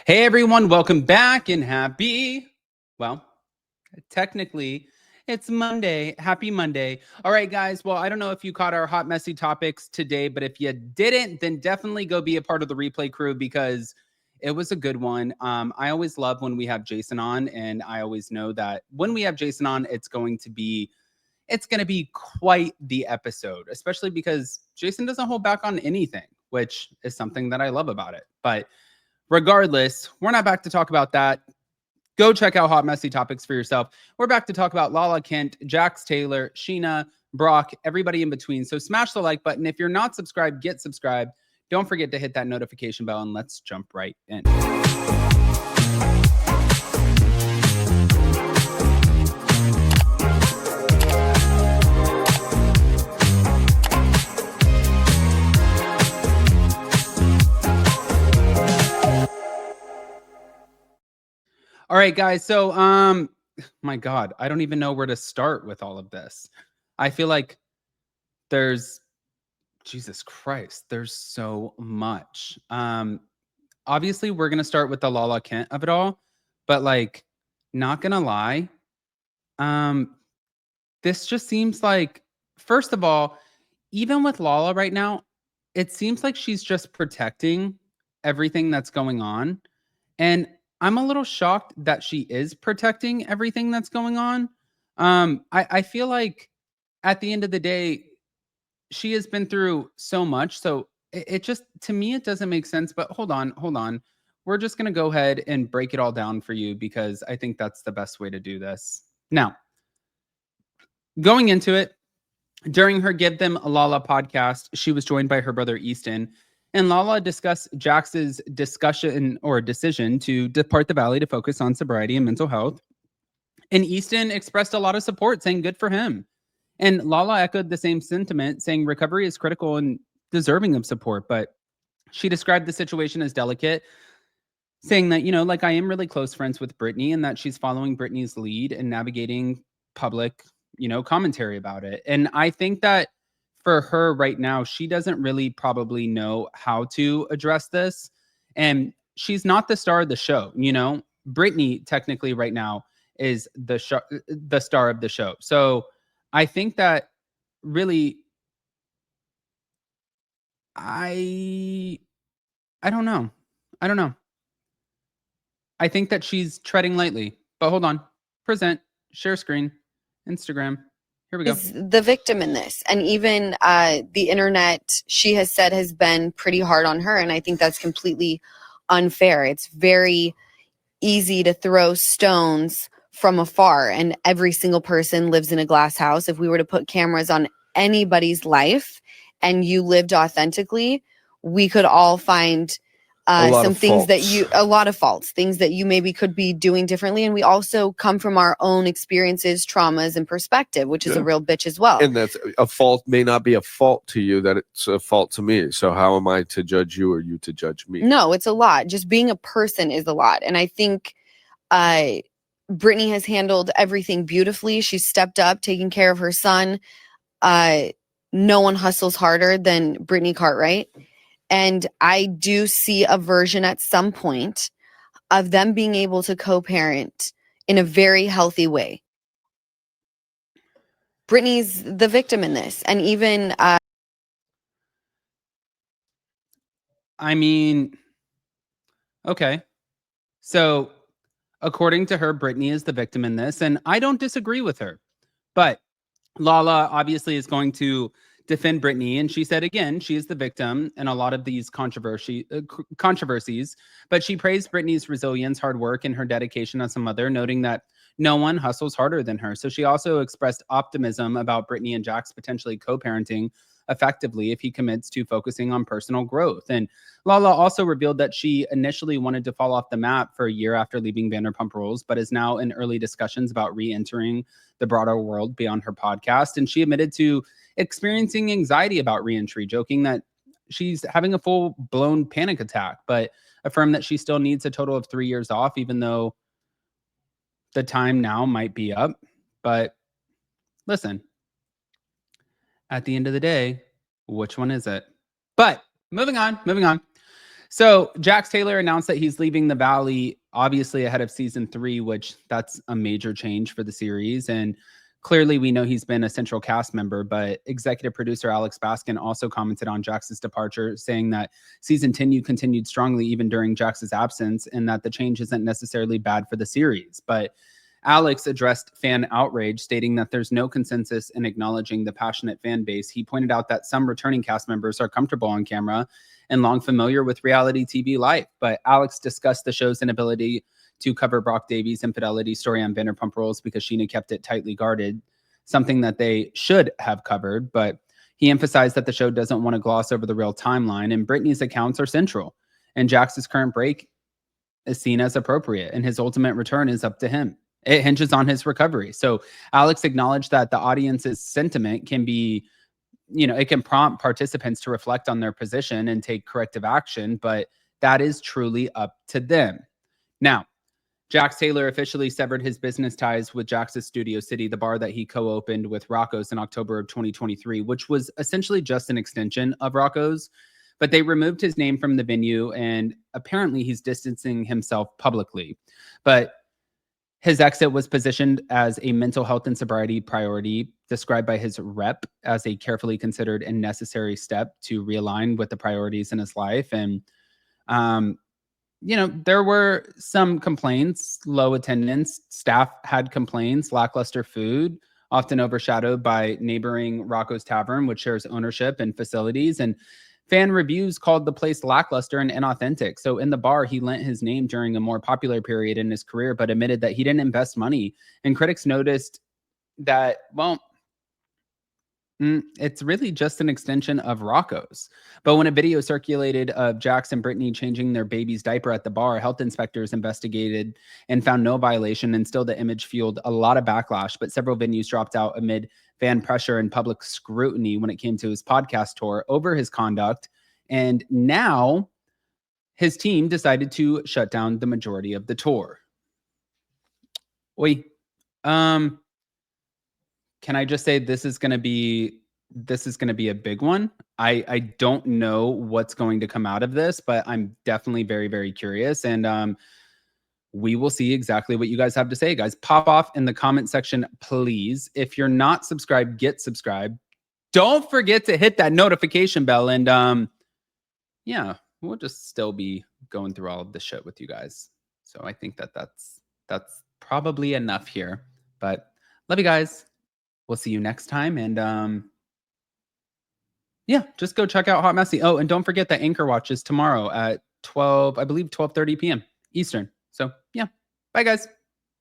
Hey everyone, welcome back and technically it's Monday. Happy Monday. All right, guys. Well, I don't know if you caught our hot, messy topics today, but if you didn't, then definitely go be a part of the replay crew because it was a good one. I always love when we have Jason on, and I always know that when we have Jason on, it's going to be quite the episode, especially because Jason doesn't hold back on anything, which is something that I love about it. But regardless, we're not back to talk about that. Go check out Hot Messy Topics for yourself. We're back to talk about Lala Kent, Jax Taylor, Sheena, Brock, everybody in between. So smash the like button. If you're not subscribed, get subscribed. Don't forget to hit that notification bell, and let's jump right in. All right, guys. So, my God, I don't even know where to start with all of this. I feel like Jesus Christ, there's so much. Obviously, we're going to start with the Lala Kent of it all, but like, not going to lie, this just seems like, first of all, even with Lala right now, it seems like she's just protecting everything that's going on. And I'm a little shocked that she is protecting everything that's going on. I feel like at the end of the day, she has been through so much. So it just, to me, it doesn't make sense. But hold on. We're just going to go ahead and break it all down for you because I think that's the best way to do this. Now, going into it, during her Give Them a Lala podcast, she was joined by her brother Easton, and Lala discussed Jax's decision to depart the Valley to focus on sobriety and mental health. And Easton expressed a lot of support, saying good for him. And Lala echoed the same sentiment, saying recovery is critical and deserving of support. But she described the situation as delicate, saying that, I am really close friends with Brittany and that she's following Brittany's lead and navigating public commentary about it. And I think that for her right now, she doesn't really probably know how to address this. And she's not the star of the show. Brittany technically right now is the star of the show. So I think that really, I don't know. I think that she's treading lightly. But hold on. Present, share screen, Instagram. Here we go. Is the victim in this. And even the internet, she has said, has been pretty hard on her. And I think that's completely unfair. It's very easy to throw stones from afar. And every single person lives in a glass house. If we were to put cameras on anybody's life and you lived authentically, we could all find some things faults. A lot of faults, things that you maybe could be doing differently. And we also come from our own experiences, traumas, and perspective, which is a real bitch as well. And that's a fault may not be a fault to you, that it's a fault to me. So how am I to judge you or you to judge me? No, it's a lot. Just being a person is a lot. And I think Brittany has handled everything beautifully. She's stepped up, taking care of her son. No one hustles harder than Brittany Cartwright. And I do see a version at some point of them being able to co-parent in a very healthy way. Brittany's the victim in this. And even... Okay. So according to her, Brittany is the victim in this. And I don't disagree with her. But Lala obviously is going to defend Brittany, and she said again she is the victim in a lot of these controversies, but she praised Brittany's resilience, hard work, and her dedication as a mother, noting that no one hustles harder than her. So she also expressed optimism about Brittany and Jax potentially co-parenting effectively if he commits to focusing on personal growth. And Lala also revealed that she initially wanted to fall off the map for a year after leaving Vanderpump Rules, but is now in early discussions about re-entering the broader world beyond her podcast. And she admitted to experiencing anxiety about re-entry, joking that she's having a full-blown panic attack, but affirmed that she still needs a total of 3 years off, even though the time now might be up. But listen, at the end of the day, which one is it? But moving on. So Jax Taylor announced that he's leaving the Valley, obviously ahead of season 3, which that's a major change for the series. And clearly we know he's been a central cast member, but executive producer Alex Baskin also commented on Jax's departure, saying that season 10 continued strongly even during Jax's absence, and that the change isn't necessarily bad for the series. But Alex addressed fan outrage, stating that there's no consensus in acknowledging the passionate fan base. He pointed out that some returning cast members are comfortable on camera and long familiar with reality TV life. But Alex discussed the show's inability to cover Brock Davies' infidelity story on Vanderpump Rules because Sheena kept it tightly guarded, something that they should have covered. But he emphasized that the show doesn't want to gloss over the real timeline, and Britney's accounts are central. And Jax's current break is seen as appropriate, and his ultimate return is up to him. It hinges on his recovery. So Alex acknowledged that the audience's sentiment can be, it can prompt participants to reflect on their position and take corrective action, but that is truly up to them. Now, Jax Taylor officially severed his business ties with Jax's Studio City, the bar that he co-opened with Rocco's in October of 2023, which was essentially just an extension of Rocco's, but they removed his name from the venue, and apparently he's distancing himself publicly. But his exit was positioned as a mental health and sobriety priority, described by his rep as a carefully considered and necessary step to realign with the priorities in his life. And, there were some complaints, low attendance, staff had complaints, lackluster food, often overshadowed by neighboring Rocco's Tavern, which shares ownership and facilities. And fan reviews called the place lackluster and inauthentic. So in the bar, he lent his name during a more popular period in his career, but admitted that he didn't invest money. And critics noticed that, it's really just an extension of Rocco's. But when a video circulated of Jax and Brittany changing their baby's diaper at the bar, health inspectors investigated and found no violation, and still the image fueled a lot of backlash. But several venues dropped out amid fan pressure and public scrutiny when it came to his podcast tour over his conduct. And now his team decided to shut down the majority of the tour. Can I just say this is going to be a big one. I don't know what's going to come out of this, but I'm definitely very, very curious. And we will see exactly what you guys have to say, guys. Pop off in the comment section, please. If you're not subscribed, get subscribed. Don't forget to hit that notification bell. And yeah, we'll just still be going through all of this shit with you guys. So I think that's probably enough here. But love you guys. We'll see you next time. And yeah, just go check out Hot Messy. Oh, and don't forget that Anchor Watch is tomorrow at 12:30 p.m. Eastern. So yeah, bye guys.